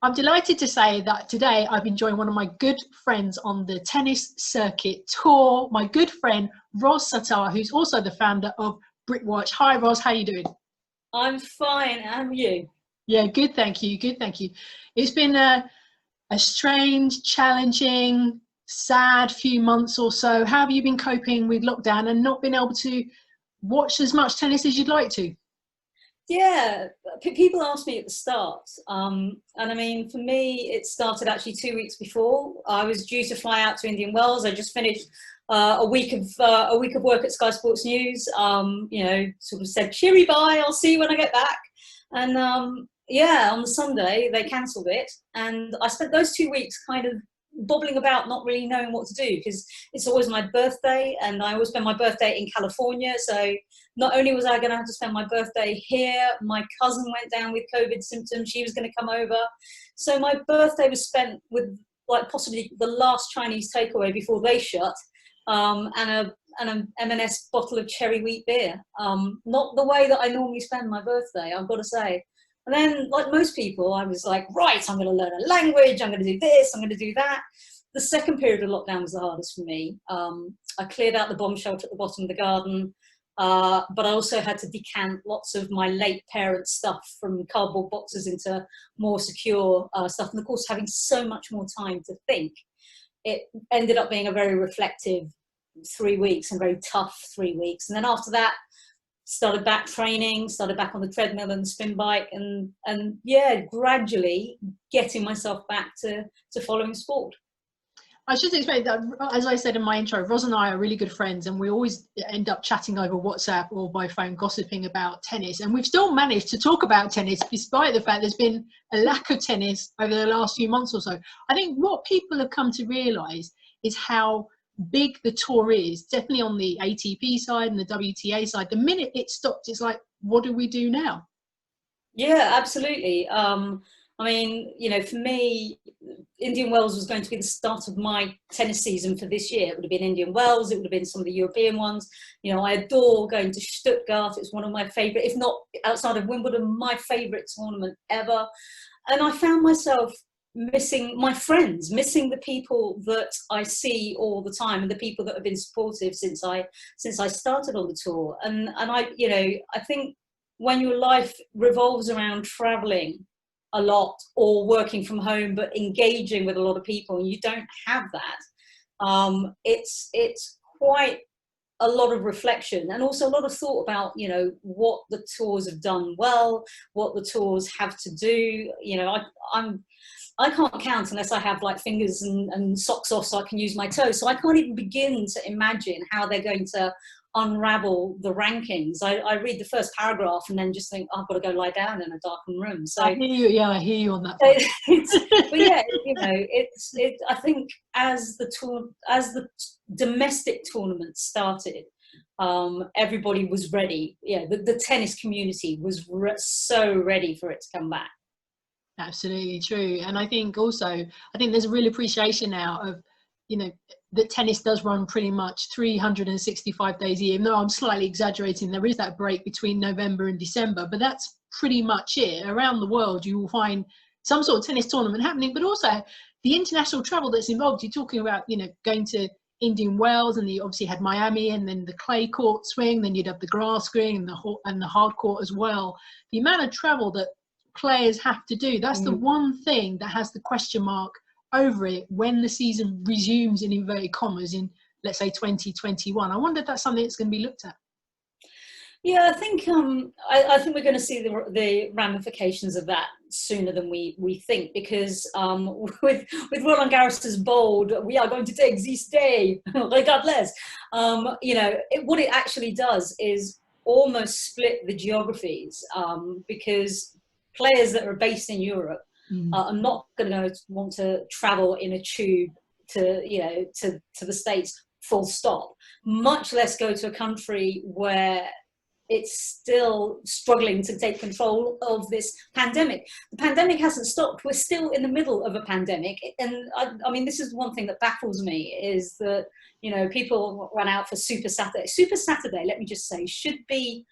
I'm delighted to say that today I've been joined one of my good friends on the tennis circuit tour, my good friend Ros Satar, who's also the founder of Britwatch. Hi Ros, how are you doing? I'm fine. How are you? Yeah, good, thank you. Good, thank you. It's been a strange, challenging, sad few months or so. How have you been coping with lockdown and not being able to watch as much tennis as you'd like to? Yeah, people asked me at the start, and I mean, for me, it started actually 2 weeks before. I was due to fly out to Indian Wells. I just finished a week of work at Sky Sports News. Sort of said, "Cheery bye, I'll see you when I get back." And yeah, on the Sunday they cancelled it, and I spent those 2 weeks kind of bobbling about, not really knowing what to do, because it's always my birthday, and I always spend my birthday in California. So not only was I going to have to spend my birthday here, my cousin went down with COVID symptoms. She was going to come over. So my birthday was spent with like possibly the last Chinese takeaway before they shut, and an M&S bottle of cherry wheat beer. Not the way that I normally spend my birthday, I've got to say. And then, like most people, I was like, right, I'm going to learn a language, I'm going to do this, I'm going to do that. The second period of lockdown was the hardest for me. I cleared out the bomb shelter at the bottom of the garden, but I also had to decant lots of my late parents' stuff from cardboard boxes into more secure stuff. And of course, having so much more time to think, it ended up being a very reflective 3 weeks and very tough 3 weeks. And then after that, started back training, started back on the treadmill and the spin bike, and yeah, gradually getting myself back to following sport. I should explain that, as I said in my intro, Ros and I are really good friends, and we always end up chatting over WhatsApp or by phone, gossiping about tennis. And we've still managed to talk about tennis, despite the fact there's been a lack of tennis over the last few months or so. I think what people have come to realise is how big the tour is, definitely on the ATP side and the WTA side. The minute it stopped, it's like, what do we do now? Yeah, absolutely. I mean, for me, Indian Wells was going to be the start of my tennis season for this year. It would have been Indian Wells, it would have been some of the European ones. I adore going to Stuttgart. It's one of my favourite, if not outside of Wimbledon, my favourite tournament ever. And I found myself missing my friends, missing the people that I see all the time, and the people that have been supportive since I started on the tour. And I think when your life revolves around traveling a lot or working from home but engaging with a lot of people, and you don't have that, it's quite a lot of reflection, and also a lot of thought about what the tours have done well, what the tours have to do. I can't count unless I have like fingers and socks off so I can use my toes. So I can't even begin to imagine how they're going to unravel the rankings. I read the first paragraph and then just think, oh, I've got to go lie down in a darkened room. So I hear you. Yeah, I hear you on that. but yeah, I think as the domestic tournament started, everybody was ready. Yeah, the tennis community was so ready for it to come back. Absolutely true. And I think there's a real appreciation now of, that tennis does run pretty much 365 days a year. No, I'm slightly exaggerating. There is that break between November and December, but that's pretty much it. Around the world, you will find some sort of tennis tournament happening, but also the international travel that's involved. You're talking about, going to Indian Wells, and you obviously had Miami, and then the clay court swing, then you'd have the grass swing and the hard court as well. The amount of travel that players have to do, that's the one thing that has the question mark over it when the season resumes, in inverted commas, in let's say 2021. I wonder if that's something that's going to be looked at. Yeah, I think I think we're going to see the ramifications of that sooner than we think, because with Roland Garros's bold, we are going to take this day regardless. What it actually does is almost split the geographies, because players that are based in Europe are not going to want to travel in a tube to the States, full stop, much less go to a country where it's still struggling to take control of this pandemic. The pandemic hasn't stopped. We're still in the middle of a pandemic. And I mean, this is one thing that baffles me, is that, people run out for Super Saturday. Super Saturday, let me just say, should be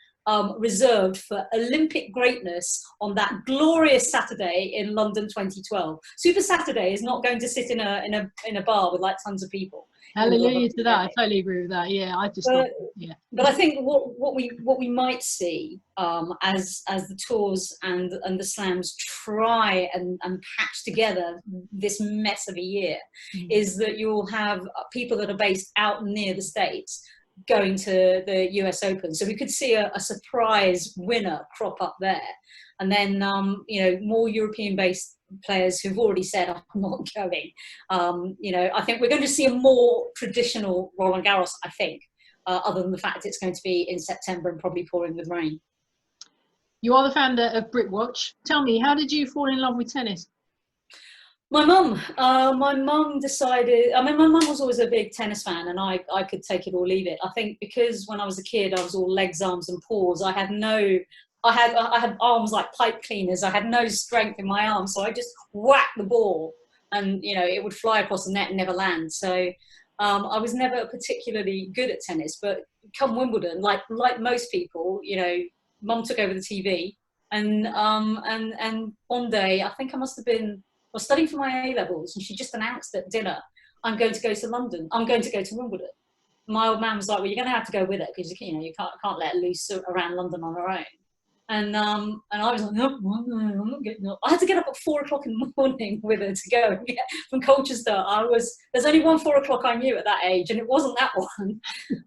reserved for Olympic greatness on that glorious Saturday in London 2012. Super Saturday is not going to sit in a bar with like tons of people. Hallelujah to that. I totally agree with that. Yeah, I just yeah. But I think what we might see as the tours and the slams try and patch together this mess of a year is that you'll have people that are based out near the States going to the US Open. So we could see a surprise winner crop up there. And then, more European-based players who've already said, I'm not going. I think we're going to see a more traditional Roland Garros, I think, other than the fact it's going to be in September and probably pouring with rain. You are the founder of Britwatch. Tell me, how did you fall in love with tennis? My mum decided, my mum was always a big tennis fan, and I could take it or leave it. I think because when I was a kid, I was all legs, arms and paws. I had arms like pipe cleaners. I had no strength in my arms, so I just whacked the ball and, it would fly across the net and never land. So I was never particularly good at tennis, but come Wimbledon, like most people, mum took over the TV, and one day, I think I was studying for my A-levels, and she just announced at dinner, I'm going to go to London. I'm going to go to Wimbledon. My old man was like, well, you're going to have to go with it because, you can't let her loose around London on her own. And I was like, no, I'm not getting up. I had to get up at 4 o'clock in the morning with her to go from Colchester. There's only one 4 o'clock I knew at that age, and it wasn't that one.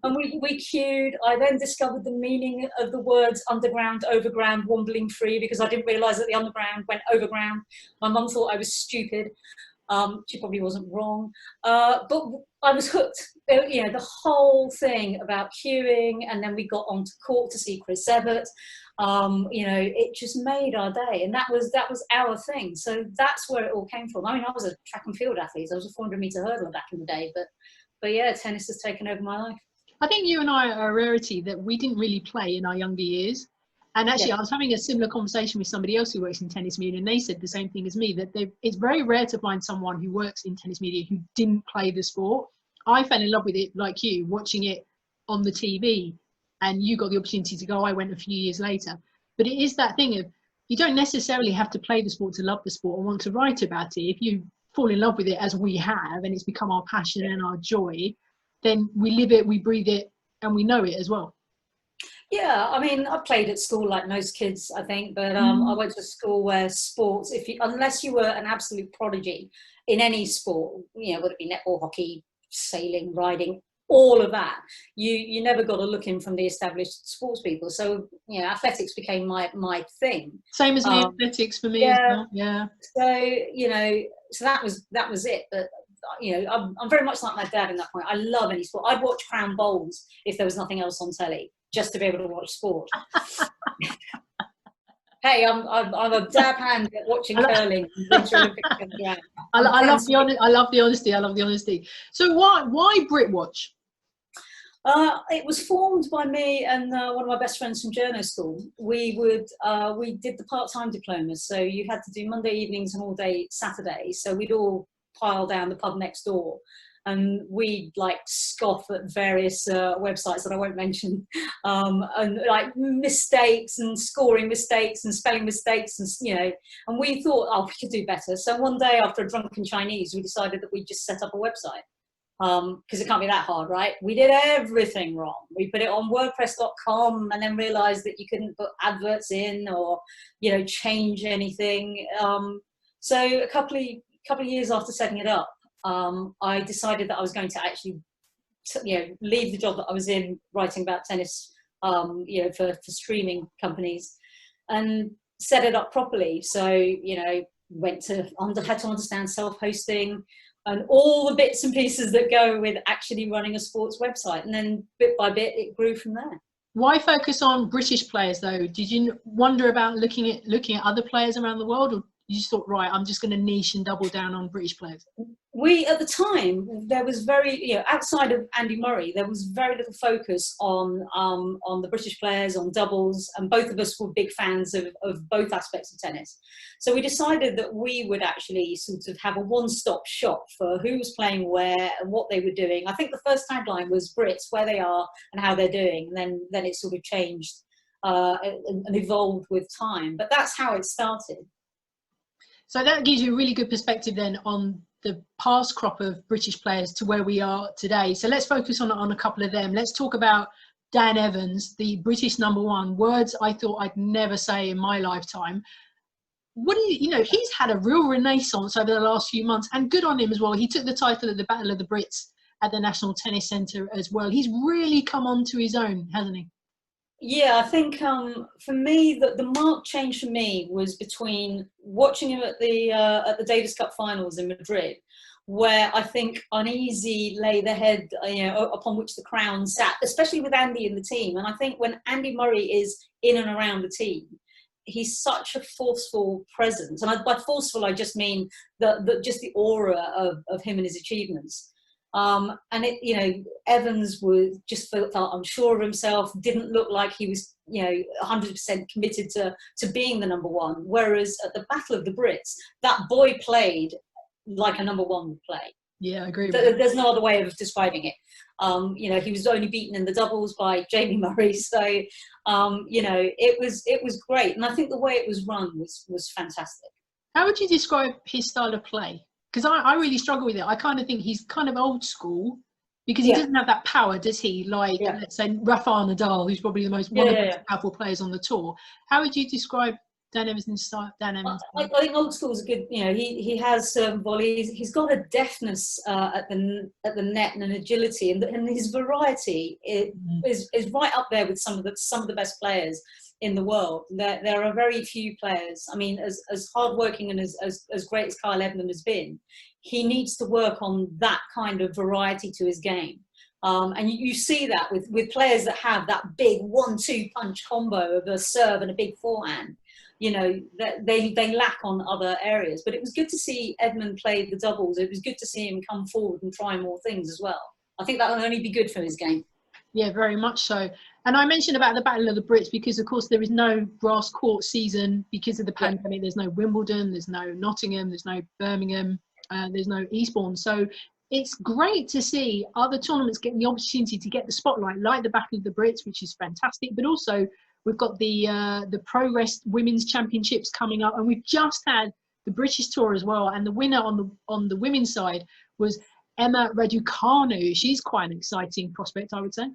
And we queued. I then discovered the meaning of the words underground, overground, wombling free, because I didn't realise that the underground went overground. My mum thought I was stupid. She probably wasn't wrong. But I was hooked. The whole thing about queuing, and then we got onto court to see Chris Evert. It just made our day, and that was our thing. So that's where it all came from. I mean, I was a track and field athlete. I was a 400-meter hurdler back in the day, but yeah, tennis has taken over my life. I think you and I are a rarity that we didn't really play in our younger years. And actually, I was having a similar conversation with somebody else who works in tennis media, and they said the same thing as me, that it's very rare to find someone who works in tennis media who didn't play the sport. I fell in love with it like you, watching it on the TV, and you got the opportunity to go. I went a few years later. But it is that thing of, you don't necessarily have to play the sport to love the sport or want to write about it. If you fall in love with it, as we have, and it's become our passion and our joy, then we live it, we breathe it, and we know it as well. Yeah, I mean, I played at school like most kids, I think, but I went to a school where sports, unless you were an absolute prodigy in any sport, whether it be netball, hockey, sailing, riding, all of that, you never got a look in from the established sports people. So, athletics became my thing. Same as me, athletics for me as well. Yeah. So, so that was it. But I'm very much like my dad in that point. I love any sport. I'd watch Crown Bowls if there was nothing else on telly, just to be able to watch sport. Hey, I'm a dab hand at watching curling. I love the honesty. So why Britwatch? It was formed by me and one of my best friends from journo school. We did the part-time diplomas, so you had to do Monday evenings and all day Saturday. So we'd all pile down the pub next door, and we'd like scoff at various websites that I won't mention, and like mistakes and scoring mistakes and spelling mistakes, and we thought, oh, we could do better. So one day after a drunken Chinese, we decided that we'd just set up a website, because it can't be that hard, right? We did everything wrong. We put it on WordPress.com and then realized that you couldn't put adverts in or change anything. So a couple of years after setting it up, I decided that I was going to actually, leave the job that I was in writing about tennis, for streaming companies, and set it up properly. So, had to understand self-hosting and all the bits and pieces that go with actually running a sports website. And then bit by bit, it grew from there. Why focus on British players though? Did you wonder about looking at other players around the world, or you just thought, right, I'm just going to niche and double down on British players? At the time, there was outside of Andy Murray, there was very little focus on the British players, on doubles, and both of us were big fans of both aspects of tennis. So we decided that we would actually sort of have a one-stop shop for who was playing where and what they were doing. I think the first tagline was Brits, where they are and how they're doing, and then it sort of changed and evolved with time. But that's how it started. So that gives you a really good perspective then on the past crop of British players to where we are today. So let's focus on a couple of them. Let's talk about Dan Evans, the British #1. Words I thought I'd never say in my lifetime. What do you know, he's had a real renaissance over the last few months, and good on him as well. He took the title at the Battle of the Brits at the National Tennis Centre as well. He's really come onto his own, hasn't he? Yeah, I think for me, the marked change for me was between watching him at the Davis Cup finals in Madrid, where I think uneasy lay the head, upon which the crown sat, especially with Andy in the team. And I think when Andy Murray is in and around the team, he's such a forceful presence. And by forceful, I just mean just the aura of him and his achievements. And Evans felt unsure of himself, didn't look like he was, 100% committed to being the #1. Whereas at the Battle of the Brits, that boy played like a #1 would play. Yeah, I agree. There's no other way of describing it. He was only beaten in the doubles by Jamie Murray. So, it was great. And I think the way it was run was fantastic. How would you describe his style of play? Because I really struggle with it. I kind of think he's kind of old school because he doesn't have that power, does he? Like, let's say, Rafael Nadal, who's probably one of the most powerful players on the tour. How would you describe Dan Evans' style? I think old school is a good. He has volleys. He's got a deftness at the net and an agility, and his variety is right up there with some of the best players in the world. There are very few players. I mean, as hardworking and as great as Kyle Edmund has been, he needs to work on that kind of variety to his game. And you see that with players that have that big 1-2 punch combo of a serve and a big forehand. That they lack on other areas. But it was good to see Edmund play the doubles. It was good to see him come forward and try more things as well. I think that will only be good for his game. Yeah, very much so. And I mentioned about the Battle of the Brits because, of course, there is no grass court season because of the pandemic. There's no Wimbledon, there's no Nottingham, there's no Birmingham, there's no Eastbourne. So it's great to see other tournaments getting the opportunity to get the spotlight, like the Battle of the Brits, which is fantastic. But also, we've got the Progress Women's Championships coming up, and we've just had the British Tour as well. And the winner on the women's side was Emma Raducanu. She's quite an exciting prospect, I would say.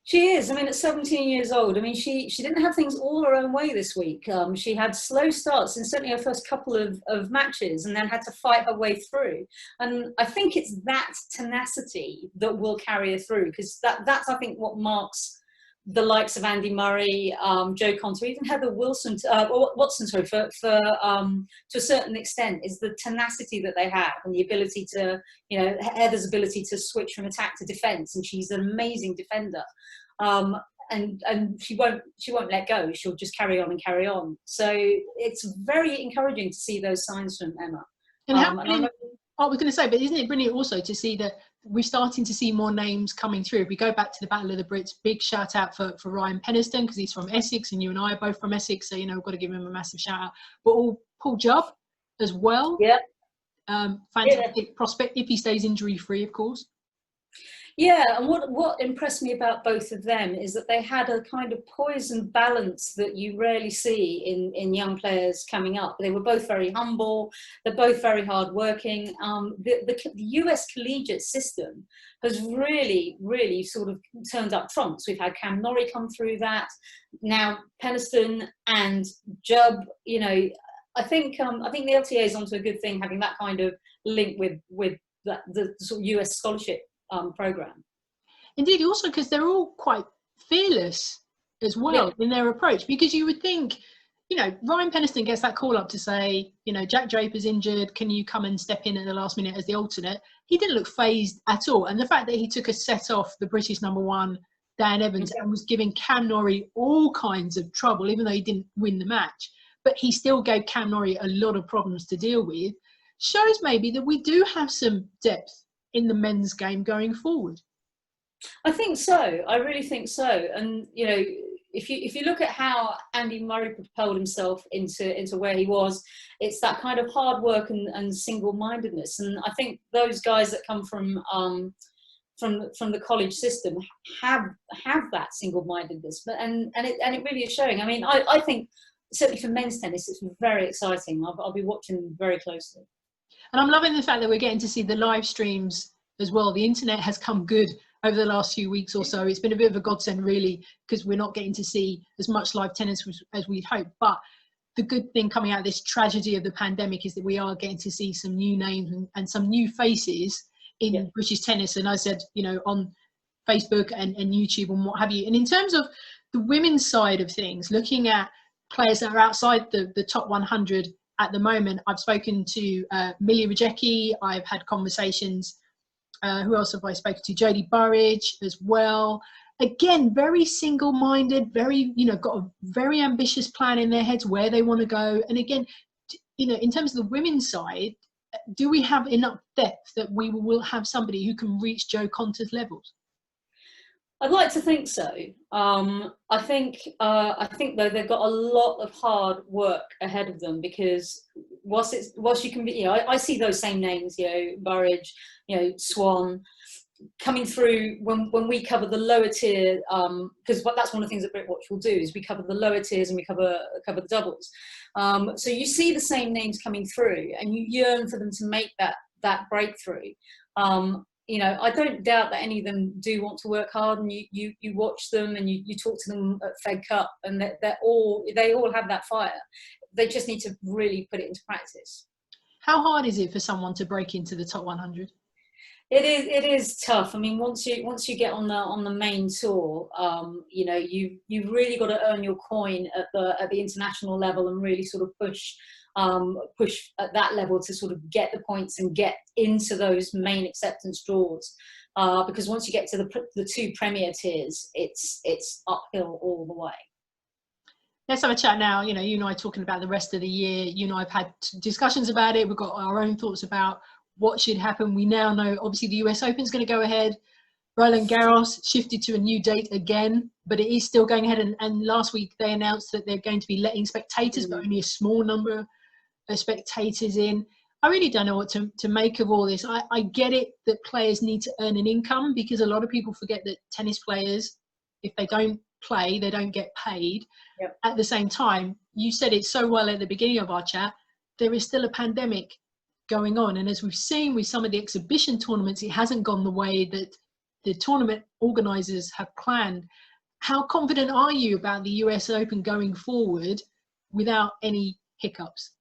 She is. I mean, at 17 years old, I mean, she didn't have things all her own way this week. She had slow starts in certainly her first couple of matches, and then had to fight her way through. And I think it's that tenacity that will carry her through, because that's, I think, what marks the likes of Andy Murray, Joe Conter, even Heather Watson, to a certain extent, is the tenacity that they have and the ability to, Heather's ability to switch from attack to defence, and she's an amazing defender. And she won't let go. She'll just carry on and carry on. So it's very encouraging to see those signs from Emma. And I was going to say, but isn't it brilliant also to see that we're starting to see more names coming through? If we go back to the Battle of the Brits, big shout out for Ryan Penniston, because he's from Essex and you and I are both from Essex, so we've got to give him a massive shout out. But Paul Jubb as well. Yeah. Fantastic prospect if he stays injury free, of course. Yeah, and what impressed me about both of them is that they had a kind of poise and balance that you rarely see in young players coming up. They were both very humble. They're both very hardworking. The US collegiate system has really, really sort of turned up trumps. We've had Cam Norrie come through that. Now Penniston and Jubb, I think the LTA is onto a good thing, having that kind of link with the sort of US scholarship program. Indeed, also because they're all quite fearless as well in their approach, because you would think, Ryan Penniston gets that call up to say, Jack Draper's injured, can you come and step in at the last minute as the alternate? He didn't look phased at all. And the fact that he took a set off the British #1, Dan Evans, and was giving Cam Norrie all kinds of trouble, even though he didn't win the match, but he still gave Cam Norrie a lot of problems to deal with, shows maybe that we do have some depth in the men's game going forward. I think so. I really think so. And if you look at how Andy Murray propelled himself into where he was, it's that kind of hard work and single-mindedness. And I think those guys that come from from the college system have that single-mindedness, but and it really is showing. I mean, I think certainly for men's tennis, it's very exciting. I'll be watching very closely. And I'm loving the fact that we're getting to see the live streams as well. The internet has come good over the last few weeks or so. It's been a bit of a godsend, really, because we're not getting to see as much live tennis as we'd hoped. But the good thing coming out of this tragedy of the pandemic is that we are getting to see some new names and some new faces in British tennis. And I said, you know, on Facebook and YouTube and what have you. And in terms of the women's side of things, looking at players that are outside the top 100 at the moment, I've spoken to Millie Rajecki. I've had conversations. Who else have I spoken to? Jodie Burridge as well. Again, very single-minded, very, you know, got a very ambitious plan in their heads where they want to go. And again, you know, in terms of the women's side, do we have enough depth that we will have somebody who can reach Jo Konta's levels? I'd like to think so. I think though they've got a lot of hard work ahead of them, because whilst you can be, you know, I see those same names, you know, Burridge, you know, Swan, coming through when we cover the lower tier, because that's one of the things that Britwatch will do, is we cover the lower tiers and we cover the doubles. So you see the same names coming through, and you yearn for them to make that breakthrough. You know, I don't doubt that any of them do want to work hard, and you watch them and you talk to them at Fed Cup, and they all have that fire. They just need to really put it into practice. How hard is it for someone to break into the top 100? It is tough. I mean, once you get on the main tour, you know, you've really got to earn your coin at the international level and really sort of push at that level to sort of get the points and get into those main acceptance draws. Because once you get to the two premier tiers, it's uphill all the way. Let's have a chat now. You know, you and I talking about the rest of the year. You and I have had discussions about it. We've got our own thoughts about what should happen. We now know, obviously, the US Open is going to go ahead. Roland Garros shifted to a new date again, but it is still going ahead. And last week they announced that they're going to be letting spectators, but only a small number of spectators in. I really don't know what to make of all this. I get it that players need to earn an income, because a lot of people forget that tennis players, if they don't play, they don't get paid. Yep. At the same time, you said it so well at the beginning of our chat, there is still a pandemic going on. And as we've seen with some of the exhibition tournaments, it hasn't gone the way that the tournament organisers have planned. How confident are you about the US Open going forward without any hiccups?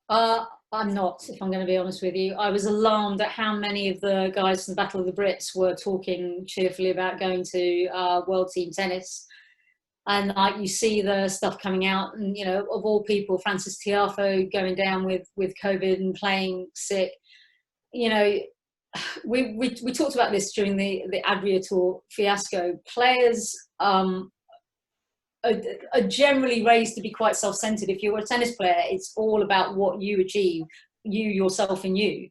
I'm not, if I'm going to be honest with you. I was alarmed at how many of the guys from the Battle of the Brits were talking cheerfully about going to World Team Tennis. And like, you see the stuff coming out, and, you know, of all people, Francis Tiafoe going down with COVID and playing sick. You know, we talked about this during the Adria Tour fiasco. Players are generally raised to be quite self-centered. If you're a tennis player, it's all about what you achieve, you, yourself, and you.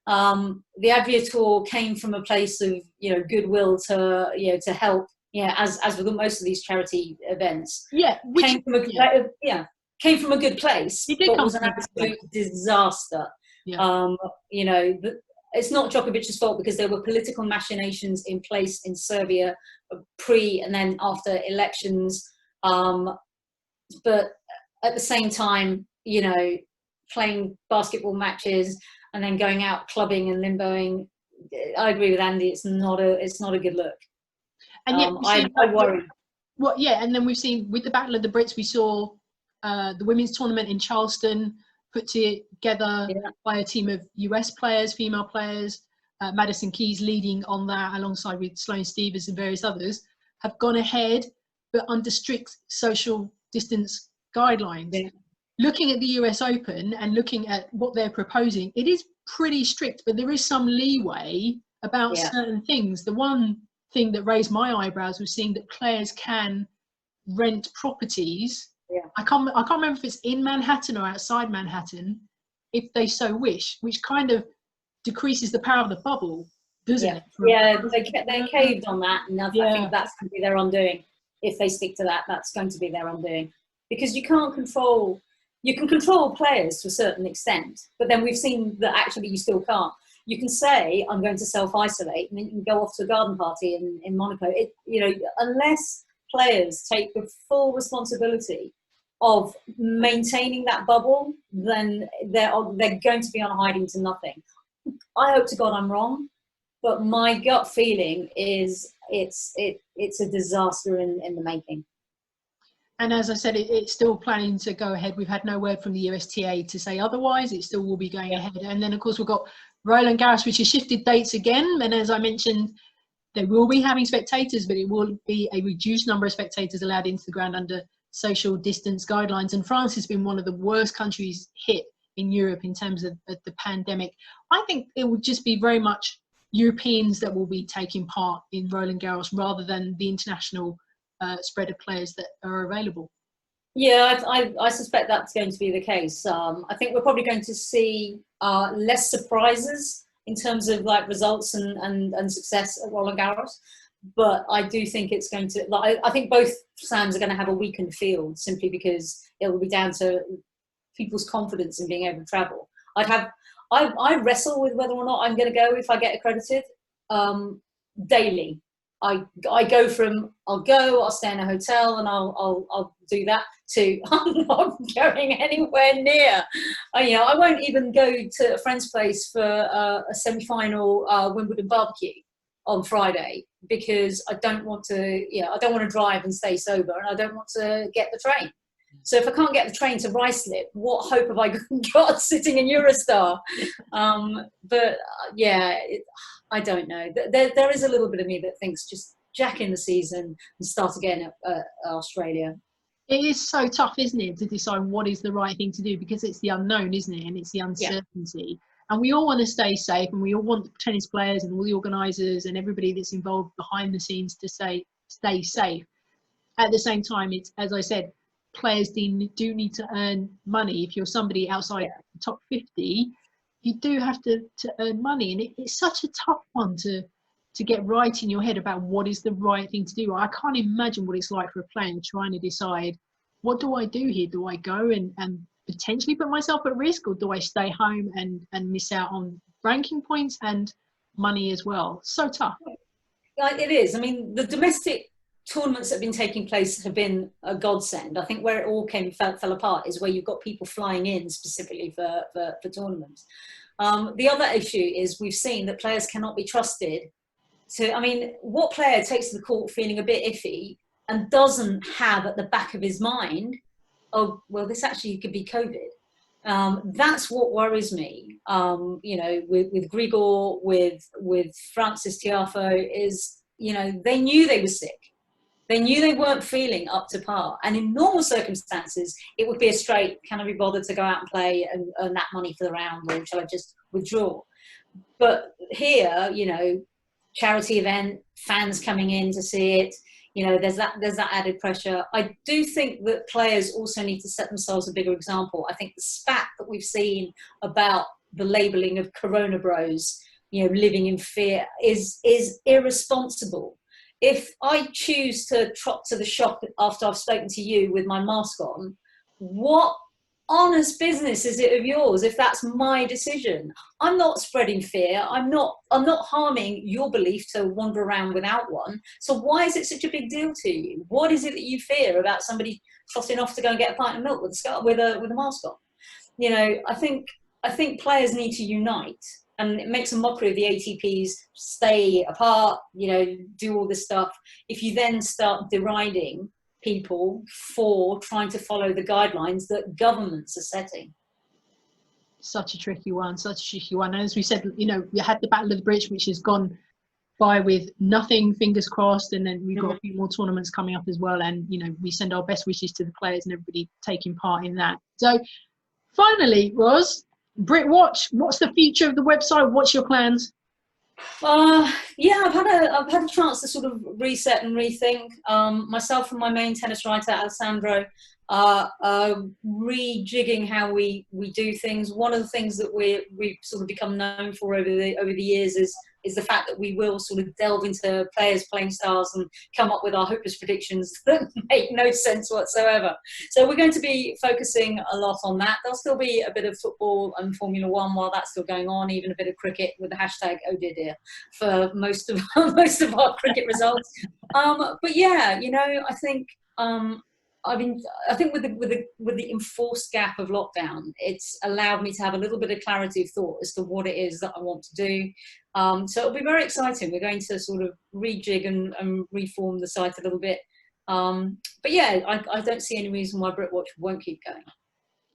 The Adria Tour came from a place of, you know, goodwill to, you know, to help. Yeah, as with most of these charity events. Yeah, came from a good place. It did, but was an absolute disaster. Yeah. You know, it's not Djokovic's fault, because there were political machinations in place in Serbia pre and then after elections. But at the same time, you know, playing basketball matches and then going out clubbing and limboing, I agree with Andy. It's not a good look. And yet I worry. Well, yeah, and then we've seen with the Battle of the Brits, we saw the women's tournament in Charleston put together by a team of US players, female players. Madison Keys leading on that, alongside with Sloane Stephens and various others, have gone ahead, but under strict social distance guidelines. Yeah. Looking at the US Open and looking at what they're proposing, it is pretty strict, but there is some leeway about certain things. The one thing that raised my eyebrows was seeing that players can rent properties. Yeah. I can't remember if it's in Manhattan or outside Manhattan, if they so wish, which kind of decreases the power of the bubble, doesn't it? Yeah, they caved on that, and I think that's going to be their undoing. If they stick to that, that's going to be their undoing, because you can control players to a certain extent, but then we've seen that actually you still can't. you can say, I'm going to self-isolate, and then you can go off to a garden party in Monaco. Unless players take the full responsibility of maintaining that bubble, then they're going to be on hiding to nothing. I hope to God I'm wrong, but my gut feeling is it's a disaster in the making. And as I said, it's still planning to go ahead. We've had no word from the USTA to say otherwise. It still will be going ahead. And then, of course, we've got Roland Garros, which has shifted dates again. And as I mentioned, they will be having spectators, but it will be a reduced number of spectators allowed into the ground under social distance guidelines. And France has been one of the worst countries hit in Europe in terms of the pandemic. I think it would just be very much Europeans that will be taking part in Roland Garros rather than the international spread of players that are available. Yeah, I suspect that's going to be the case. I think we're probably going to see less surprises in terms of like results and success at Roland Garros, but I do think it's going to. I think both slams are going to have a weakened field simply because it will be down to people's confidence in being able to travel. I wrestle with whether or not I'm going to go if I get accredited daily. I go from I'll stay in a hotel and I'll do that to I'm not going anywhere near. I won't even go to a friend's place for a semi-final Wimbledon barbecue on Friday because I don't want to drive and stay sober, and I don't want to get the train. So if I can't get the train to Ruislip, what hope have I got sitting in Eurostar? I don't know. There is a little bit of me that thinks just jack in the season and start again at Australia. It is so tough, isn't it, to decide what is the right thing to do, because it's the unknown, isn't it? And it's the uncertainty. Yeah. And we all want to stay safe, and we all want tennis players and all the organisers and everybody that's involved behind the scenes to stay safe. At the same time, it's, as I said, players do need to earn money. If you're somebody outside the top 50, you do have to earn money, and it's such a tough one to get right in your head about what is the right thing to do. I can't imagine what it's like for a player trying to decide, what do I do here? Do I go and potentially put myself at risk, or do I stay home and miss out on ranking points and money as well? So tough. It is. I mean, the domestic tournaments that have been taking place have been a godsend. I think where it all fell apart is where you've got people flying in specifically for tournaments. The other issue is we've seen that players cannot be trusted to, what player takes to the court feeling a bit iffy and doesn't have at the back of his mind, oh, well, this actually could be COVID. That's what worries me. With Grigor, with Francis Tiafoe, is, they knew they were sick. They knew they weren't feeling up to par. And in normal circumstances, it would be a straight, can I be bothered to go out and play and earn that money for the round, or shall I just withdraw? But here, charity event, fans coming in to see it, there's that added pressure. I do think that players also need to set themselves a bigger example. I think the spat that we've seen about the labelling of Corona bros, living in fear, is irresponsible. If I choose to trot to the shop after I've spoken to you with my mask on, what honest business is it of yours if that's my decision? I'm not spreading fear. I'm not harming your belief to wander around without one. So why is it such a big deal to you? What is it that you fear about somebody trotting off to go and get a pint of milk with a mask on? I think players need to unite. And it makes a mockery of the ATPs, stay apart, do all this stuff. If you then start deriding people for trying to follow the guidelines that governments are setting. Such a tricky one. And as we said, we had the Battle of the Bridge, which has gone by with nothing, fingers crossed. And then we've got a few more tournaments coming up as well. And, we send our best wishes to the players and everybody taking part in that. So finally, Ros, Britwatch, what's the future of the website? What's your plans? I've had a chance to sort of reset and rethink. Myself and my main tennis writer Alessandro are rejigging how we do things. One of the things that we've sort of become known for over the years is is the fact that we will sort of delve into players, playing styles, and come up with our hopeless predictions that make no sense whatsoever. So we're going to be focusing a lot on that. There'll still be a bit of football and Formula One while that's still going on, even a bit of cricket with the hashtag oh dear dear for most of most of our cricket results. But yeah, you know, I think I think with the enforced gap of lockdown, it's allowed me to have a little bit of clarity of thought as to what it is that I want to do. So it'll be very exciting. We're going to sort of rejig and reform the site a little bit. But yeah, I don't see any reason why Britwatch won't keep going.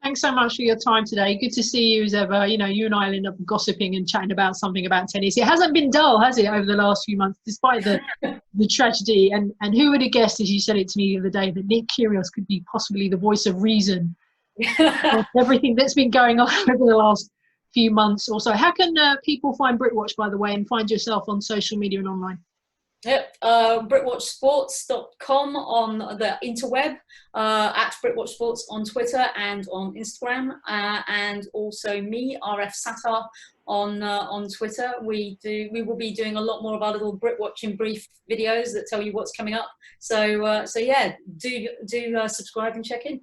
Thanks so much for your time today. Good to see you as ever. You know, you and I will end up gossiping and chatting about something about tennis. It hasn't been dull, has it, over the last few months, despite the tragedy. And who would have guessed, as you said it to me the other day, that Nick Kyrgios could be possibly the voice of reason of everything that's been going on over the last few months or so. How can people find Britwatch, by the way, and find yourself on social media and online? Yep, BritwatchSports.com on the interweb, at Britwatch Sports on Twitter and on Instagram, and also me, Ros Satar, on Twitter. We will be doing a lot more of our little Britwatch in brief videos that tell you what's coming up. So yeah, do subscribe and check in.